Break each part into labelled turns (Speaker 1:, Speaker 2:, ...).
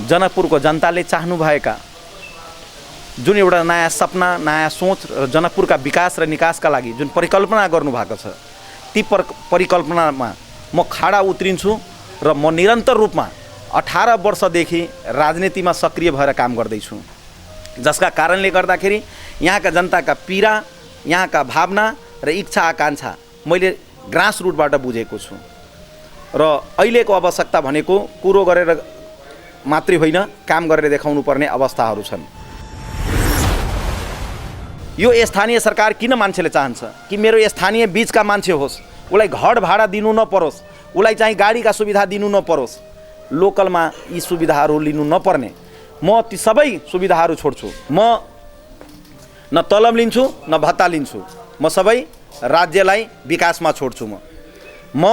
Speaker 1: जनकपुरको जनताले चाहनुभएका जुन एउटा नयाँ सपना, नयाँ सोच र जनकपुरका विकास र निकासका लागि जुन परिकल्पना गर्नुभएको छ, ती परिकल्पनामा म खडा उत्रिन्छु र म निरन्तर रूपमा 18 वर्षदेखि राजनीतिमा सक्रिय भएर काम गर्दैछु, जसका कारणले गर्दाखेरि यहाँका जनताका पीडा, यहाँका भावना र इच्छा आकांक्षा मैले ग्रास रुटबाट बुझेको छु। र अहिलेको आवश्यकता भनेको कुरो गरेर मात्रै होइन, काम गरेर देखाउनु पर्ने अवस्थाहरू छन्। यो स्थानीय सरकार किन मान्छेले चाहन्छ कि मेरो स्थानीय बीचका मान्छे होस्, उसलाई घर भाडा दिनु नपरोस्, उसलाई चाहिँ गाडीका सुविधा दिनु नपरोस्, लोकलमा यी सुविधाहरू लिनु नपर्ने। म ती सबै सुविधाहरू छोड्छु। म न तलब लिन्छु न भत्ता लिन्छु। म सबै राज्यलाई विकासमा छोड्छु। म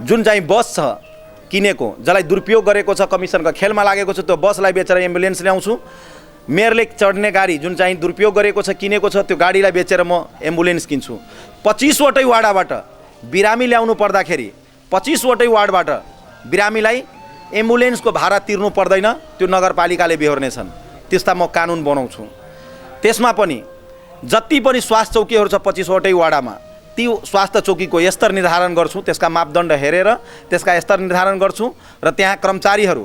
Speaker 1: जुन चाहिँ बस छ किनेको, जसलाई दुरुपयोग गरेको छ, कमिसनको खेलमा लागेको छ, त्यो बसलाई बेचेर एम्बुलेन्स ल्याउँछु। मेयरले चढ्ने गाडी जुन चाहिँ दुरुपयोग गरेको छ, किनेको छ, त्यो गाडीलाई बेचेर म एम्बुलेन्स किन्छु। 25 वटै वार्डबाट बिरामी ल्याउनु पर्दाखेरि 25 वटै वार्डबाट बिरामीलाई एम्बुलेन्सको भाडा तिर्नु पर्दैन, त्यो नगरपालिकाले बेहोर्नेछन्। त्यस्ता म कानुन बनाउँछु। त्यसमा पनि जति पनि स्वास्थ्य चौकीहरू छ 25 वटै वार्डमा, ती स्वास्थ्य चौकीको स्तर निर्धारण गर्छु, त्यसका मापदण्ड हेरेर त्यसका स्तर निर्धारण गर्छु र त्यहाँ कर्मचारीहरू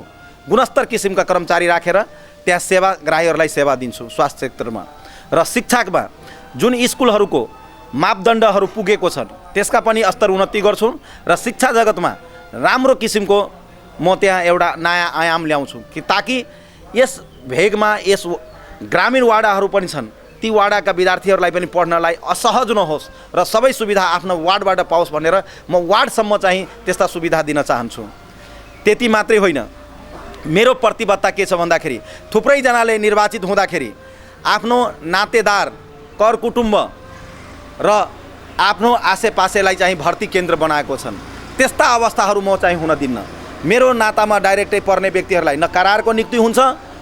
Speaker 1: गुणस्तर किसिमका कर्मचारी राखेर त्यहाँ सेवाग्राहीहरूलाई सेवा दिन्छु स्वास्थ्य क्षेत्रमा। र शिक्षामा जुन स्कुलहरूको मापदण्डहरू पुगेको छन् त्यसका पनि स्तर उन्नति गर्छु र शिक्षा जगतमा राम्रो किसिमको म त्यहाँ एउटा नयाँ आयाम ल्याउँछु कि ताकि यस भेगमा यस ग्रामीण वाडाहरू पनि छन्, ती वाडाका विद्यार्थीहरूलाई पनि पढ्नलाई असहज नहोस् र सबै सुविधा आफ्नो वार्डबाट पाओस् भनेर म वार्डसम्म चाहिँ त्यस्ता सुविधा दिन चाहन्छु। त्यति मात्रै होइन, मेरो प्रतिबद्धता के छ भन्दाखेरि थुप्रैजनाले निर्वाचित हुँदाखेरि आफ्नो नातेदार, कर कुटुम्ब र आफ्नो आसेपासेलाई चाहिँ भर्ती केन्द्र बनाएको छन्। त्यस्ता अवस्थाहरू म चाहिँ हुन दिन्न। मेरो नातामा डाइरेक्टै पर्ने व्यक्तिहरूलाई न करारको नियुक्ति हुन्छ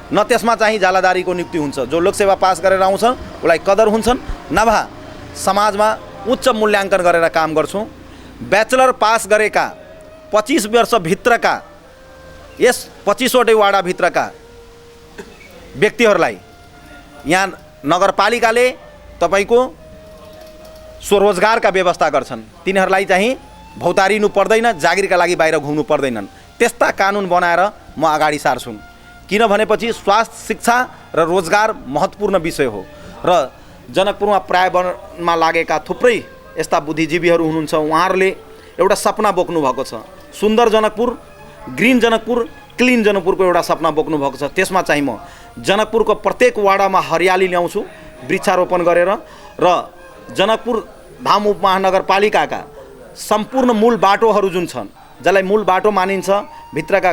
Speaker 1: न त्यसमा चाहिँ जालादारीको नियुक्ति हुन्छ। जो लोकसेवा पास गरेर आउँछ उसलाई कदर हुन्छन्, नभए समाजमा उच्च मूल्याङ्कन गरेर काम गर्छु। ब्याचलर पास गरेका 25 वर्षभित्रका यस 25 वटै वाडाभित्रका व्यक्तिहरूलाई यहाँ नगरपालिकाले तपाईँको स्वरोजगारका व्यवस्था गर्छन्। तिनीहरूलाई चाहिँ भौतारिनु पर्दैन, जागिरका लागि बाहिर घुम्नु पर्दैनन्। त्यस्ता कानुन बनाएर म अगाडि सार्छु। किनभनेपछि स्वास्थ्य, शिक्षा र रोजगार महत्त्वपूर्ण विषय हो र जनकपुरमा प्रायमा लागेका थुप्रै यस्ता बुद्धिजीवीहरू हुनुहुन्छ। उहाँहरूले एउटा सपना बोक्नु भएको छ, सुन्दर जनकपुर, ग्रिन जनकपुर, क्लिन जनकपुरको एउटा सपना बोक्नु भएको छ। त्यसमा चाहिँ म जनकपुरको प्रत्येक वाडामा हरियाली ल्याउँछु वृक्षारोपण गरेर र जनकपुर धाम उपमहानगरपालिकाका सम्पूर्ण मूल बाटोहरू जुन छन्, जसलाई मूल बाटो मानिन्छ, भित्रका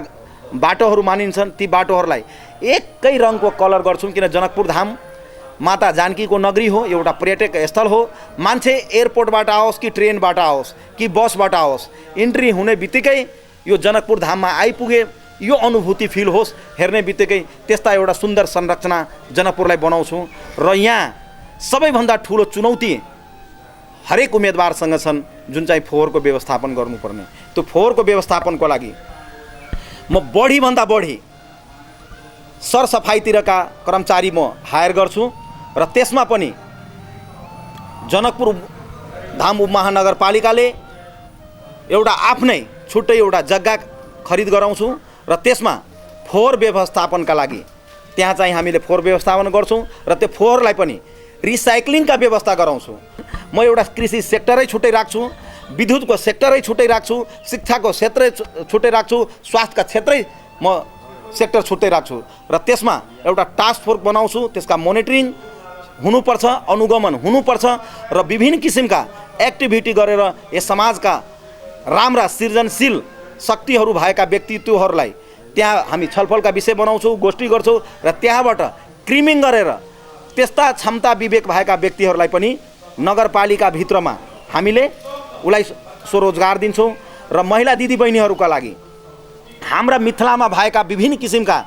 Speaker 1: बाटोहरू मानिन्छन्, ती बाटोहरूलाई एकै रङको कलर गर्छौँ। किन जनकपुर धाम माता जानकीको नगरी हो, एउटा पर्यटक स्थल हो। मान्छे एयरपोर्टबाट आओस् कि ट्रेनबाट आओस् कि बसबाट आओस्, इन्ट्री हुने बित्तिकै यो जनकपुर धाममा आइपुगे यो अनुभूति फिल होस्। हेर्ने बित्तिकै त्यस्ता एउटा सुन्दर संरचना जनकपुरलाई बनाउँछु। र यहाँ सबैभन्दा ठुलो चुनौती हरेक उम्मेदवारसँग छन्, जुन चाहिँ फोहोरको व्यवस्थापन गर्नुपर्ने। त्यो फोहोरको व्यवस्थापनको लागि म बढीभन्दा बढी सरसफाइतिरका कर्मचारी म हायर गर्छु र त्यसमा पनि जनकपुर धाम उपमहानगरपालिकाले एउटा आफ्नै छुट्टै एउटा जग्गा खरिद गराउँछु र त्यसमा फोहोर व्यवस्थापनका लागि त्यहाँ चाहिँ हामीले फोहोर व्यवस्थापन गर्छौँ र त्यो फोहोरलाई पनि रिसाइक्लिङका व्यवस्था गराउँछु। म एउटा कृषि सेक्टरै छुट्टै राख्छु, विद्युतको सेक्टरै छुट्टै राख्छु, शिक्षाको क्षेत्रै छुट्टै राख्छु, स्वास्थ्यका क्षेत्रै म सेक्टर छुट्टै राख्छु र त्यसमा एउटा टास्क फोर्स बनाउँछु। त्यसका मोनिटरिङ हुनुपर्छ, अनुगमन हुनुपर्छ र विभिन्न किसिमका एक्टिभिटी गरेर यस समाजका राम्रा सृजनशील शक्तिहरू भएका व्यक्तित्वहरूलाई त्यहाँ हामी छलफलका विषय बनाउँछौँ, गोष्ठी गर्छौँ र त्यहाँबाट क्रिमिङ गरेर त्यस्ता क्षमता विवेक भएका व्यक्तिहरूलाई पनि नगरपालिकाभित्रमा हामीले उसलाई स्वरोजगार दिन्छौँ। र महिला दिदीबहिनीहरूका लागि हाम्रा मिथिलामा भएका विभिन्न किसिमका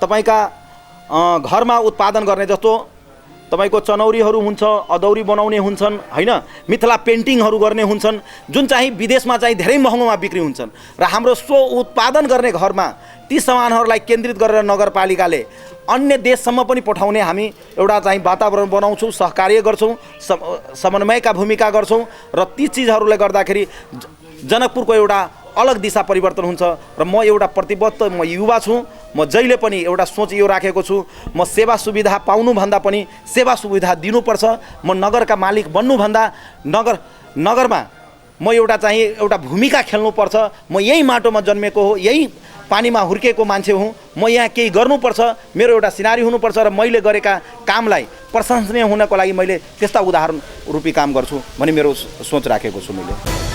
Speaker 1: तपाईँका घरमा उत्पादन गर्ने जस्तो तपाईँको चनौरीहरू हुन्छ, अदौरी बनाउने हुन्छन् होइन, मिथिला पेन्टिङहरू गर्ने हुन्छन्, जुन चाहिँ विदेशमा चाहिँ धेरै महँगोमा बिक्री हुन्छन् र हाम्रो स्व उत्पादन गर्ने घरमा ती सामानहरूलाई केन्द्रित गरेर नगरपालिकाले अन्य देशसम्म पनि पठाउने हामी एउटा चाहिँ वातावरण बनाउँछौँ, सहकार्य गर्छौँ, समन्वयका भूमिका गर्छौँ र ती चिजहरूले गर्दाखेरि जनकपुरको एउटा अलग दिशा परिवर्तन हुन्छ। र म एउटा प्रतिबद्ध म युवा छु, म जहिले पनि एउटा सोच यो राखेको छु, म सेवा सुविधा पाउनुभन्दा पनि सेवा सुविधा दिनुपर्छ। म नगरका मालिक बन्नुभन्दा नगरमा म एउटा भूमिका खेल्नुपर्छ। म यही माटोमा जन्मेको हो, यही पानीमा हुर्केको मान्छे हुँ, म यहाँ केही गर्नुपर्छ, मेरो एउटा सिनारी हुनुपर्छ र मैले गरेका कामलाई प्रशंसनीय हुनको लागि मैले त्यस्ता उदाहरण रूपी काम गर्छु भन्ने मेरो सोच राखेको छु मैले।